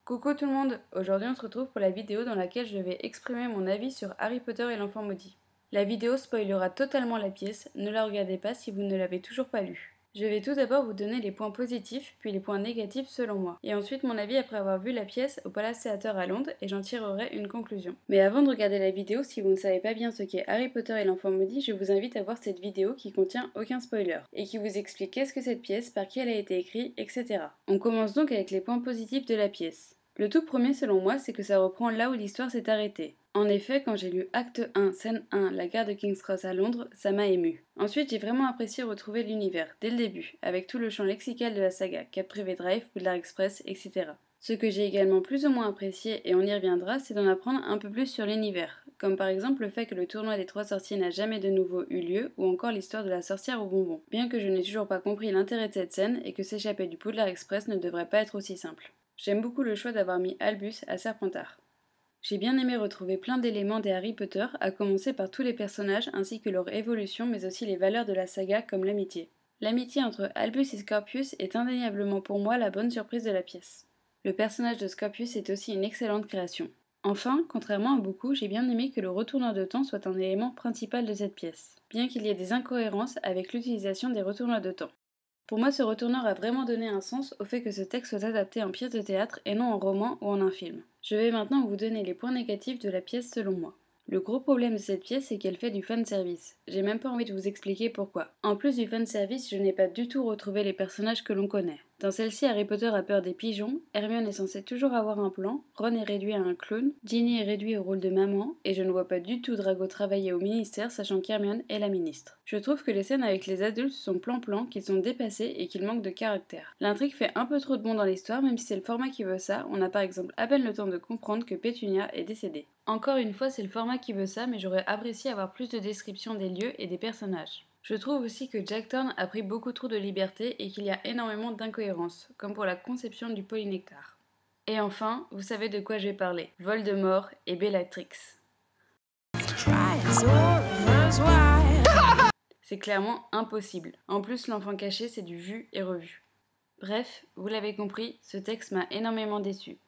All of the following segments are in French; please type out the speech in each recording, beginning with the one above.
Coucou tout le monde, aujourd'hui on se retrouve pour la vidéo dans laquelle je vais exprimer mon avis sur Harry Potter et l'enfant maudit. La vidéo spoilera totalement la pièce, ne la regardez pas si vous ne l'avez toujours pas lue. Je vais tout d'abord vous donner les points positifs, puis les points négatifs selon moi, et ensuite mon avis après avoir vu la pièce au Palace Theatre à Londres et j'en tirerai une conclusion. Mais avant de regarder la vidéo, si vous ne savez pas bien ce qu'est Harry Potter et l'enfant maudit, je vous invite à voir cette vidéo qui contient aucun spoiler, et qui vous explique qu'est-ce que cette pièce, par qui elle a été écrite, etc. On commence donc avec les points positifs de la pièce. Le tout premier selon moi, c'est que ça reprend là où l'histoire s'est arrêtée. En effet, quand j'ai lu Acte 1, scène 1, la gare de King's Cross à Londres, ça m'a ému. Ensuite, j'ai vraiment apprécié retrouver l'univers, dès le début, avec tout le champ lexical de la saga, Cap Privé Drive, Poudlard Express, etc. Ce que j'ai également plus ou moins apprécié, et on y reviendra, c'est d'en apprendre un peu plus sur l'univers, comme par exemple le fait que le tournoi des trois sorciers n'a jamais de nouveau eu lieu, ou encore l'histoire de la sorcière au bonbon, bien que je n'ai toujours pas compris l'intérêt de cette scène et que s'échapper du Poudlard Express ne devrait pas être aussi simple. J'aime beaucoup le choix d'avoir mis Albus à Serpentard. J'ai bien aimé retrouver plein d'éléments des Harry Potter, à commencer par tous les personnages ainsi que leur évolution, mais aussi les valeurs de la saga comme l'amitié. L'amitié entre Albus et Scorpius est indéniablement pour moi la bonne surprise de la pièce. Le personnage de Scorpius est aussi une excellente création. Enfin, contrairement à beaucoup, j'ai bien aimé que le retourneur de temps soit un élément principal de cette pièce, bien qu'il y ait des incohérences avec l'utilisation des retourneurs de temps. Pour moi, ce retourneur a vraiment donné un sens au fait que ce texte soit adapté en pièce de théâtre et non en roman ou en un film. Je vais maintenant vous donner les points négatifs de la pièce selon moi. Le gros problème de cette pièce, c'est qu'elle fait du fanservice. J'ai même pas envie de vous expliquer pourquoi. En plus du fanservice, je n'ai pas du tout retrouvé les personnages que l'on connaît. Dans celle-ci, Harry Potter a peur des pigeons, Hermione est censée toujours avoir un plan, Ron est réduit à un clown, Ginny est réduit au rôle de maman, et je ne vois pas du tout Drago travailler au ministère sachant qu'Hermione est la ministre. Je trouve que les scènes avec les adultes sont plan-plan, qu'ils sont dépassés et qu'ils manquent de caractère. L'intrigue fait un peu trop de bon dans l'histoire, même si c'est le format qui veut ça, on a par exemple à peine le temps de comprendre que Pétunia est décédée. Encore une fois, c'est le format qui veut ça, mais j'aurais apprécié avoir plus de descriptions des lieux et des personnages. Je trouve aussi que Jack Thorne a pris beaucoup trop de liberté et qu'il y a énormément d'incohérences, comme pour la conception du polynectar. Et enfin, vous savez de quoi je vais parler, Voldemort et Bellatrix. C'est clairement impossible. En plus, l'enfant caché, c'est du vu et revu. Bref, vous l'avez compris, ce texte m'a énormément déçu.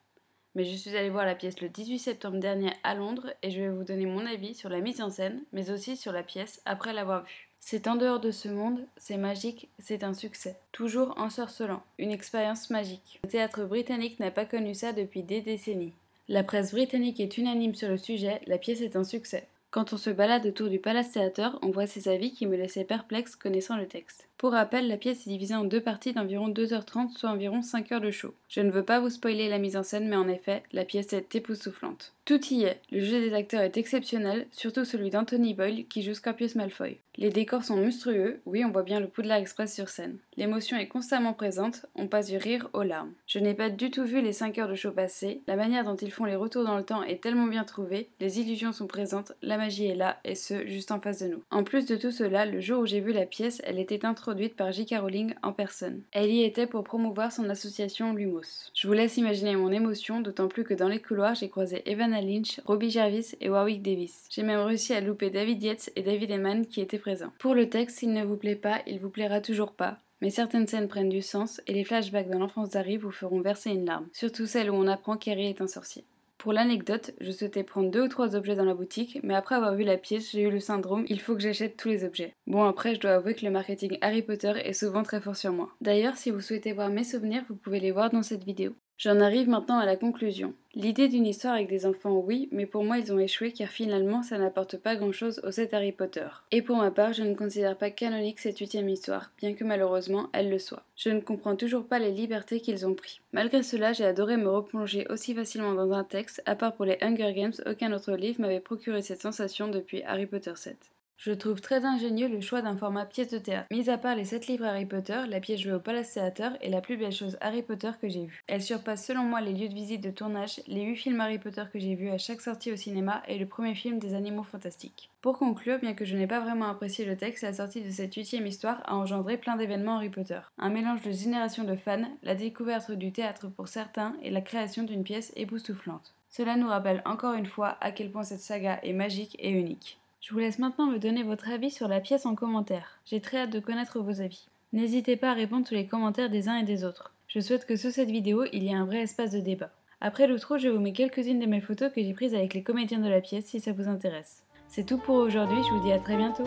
Mais je suis allée voir la pièce le 18 septembre dernier à Londres et je vais vous donner mon avis sur la mise en scène, mais aussi sur la pièce après l'avoir vue. C'est en dehors de ce monde, c'est magique, c'est un succès. Toujours ensorcelant, une expérience magique. Le théâtre britannique n'a pas connu ça depuis des décennies. La presse britannique est unanime sur le sujet, la pièce est un succès. Quand on se balade autour du Palace Theatre, on voit ces avis qui me laissaient perplexe connaissant le texte. Pour rappel, la pièce est divisée en deux parties d'environ 2h30, soit environ 5 heures de show. Je ne veux pas vous spoiler la mise en scène, mais en effet, la pièce est époustouflante. Tout y est, le jeu des acteurs est exceptionnel, surtout celui d'Anthony Boyle qui joue Scorpius Malfoy. Les décors sont monstrueux, oui on voit bien le Poudlard Express sur scène. L'émotion est constamment présente, on passe du rire aux larmes. Je n'ai pas du tout vu les 5 heures de show passer, la manière dont ils font les retours dans le temps est tellement bien trouvée, les illusions sont présentes, la magie est là, et ce, juste en face de nous. En plus de tout cela, le jour où j'ai vu la pièce, elle était introduite par J.K. Rowling en personne. Elle y était pour promouvoir son association Lumos. Je vous laisse imaginer mon émotion, d'autant plus que dans les couloirs, j'ai croisé Evanna Lynch, Robbie Jarvis et Warwick Davis. J'ai même réussi à louper David Yates et David Eman qui étaient présents. Pour le texte, s'il ne vous plaît pas, il vous plaira toujours pas. Mais certaines scènes prennent du sens et les flashbacks dans l'enfance d'Harry vous feront verser une larme, surtout celle où on apprend qu'Harry est un sorcier. Pour l'anecdote, je souhaitais prendre 2 ou 3 objets dans la boutique, mais après avoir vu la pièce, j'ai eu le syndrome il faut que j'achète tous les objets. Bon après, je dois avouer que le marketing Harry Potter est souvent très fort sur moi. D'ailleurs, si vous souhaitez voir mes souvenirs, vous pouvez les voir dans cette vidéo. J'en arrive maintenant à la conclusion. L'idée d'une histoire avec des enfants, oui, mais pour moi ils ont échoué car finalement ça n'apporte pas grand chose au set Harry Potter. Et pour ma part, je ne considère pas canonique cette 8ème histoire, bien que malheureusement elle le soit. Je ne comprends toujours pas les libertés qu'ils ont pris. Malgré cela, j'ai adoré me replonger aussi facilement dans un texte, à part pour les Hunger Games, aucun autre livre m'avait procuré cette sensation depuis Harry Potter 7. Je trouve très ingénieux le choix d'un format pièce de théâtre. Mis à part les 7 livres Harry Potter, la pièce jouée au Palace Theatre est la plus belle chose Harry Potter que j'ai vue. Elle surpasse selon moi les lieux de visite de tournage, les 8 films Harry Potter que j'ai vus à chaque sortie au cinéma et le premier film des Animaux Fantastiques. Pour conclure, bien que je n'ai pas vraiment apprécié le texte, la sortie de cette 8ème histoire a engendré plein d'événements Harry Potter. Un mélange de générations de fans, la découverte du théâtre pour certains et la création d'une pièce époustouflante. Cela nous rappelle encore une fois à quel point cette saga est magique et unique. Je vous laisse maintenant me donner votre avis sur la pièce en commentaire. J'ai très hâte de connaître vos avis. N'hésitez pas à répondre sous les commentaires des uns et des autres. Je souhaite que sous cette vidéo, il y ait un vrai espace de débat. Après l'outro, je vous mets quelques-unes de mes photos que j'ai prises avec les comédiens de la pièce si ça vous intéresse. C'est tout pour aujourd'hui, je vous dis à très bientôt.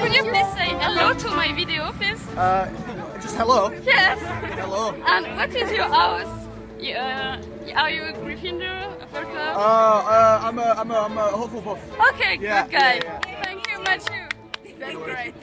Could you please say hello to my video, please? Just hello. Yes. Hello. And what is your house? Are you a Gryffindor, a Hufflepuff? I'm a Hufflepuff. Okay, Yeah, good guy. yeah, yeah. Thank you, Matthew. That's great.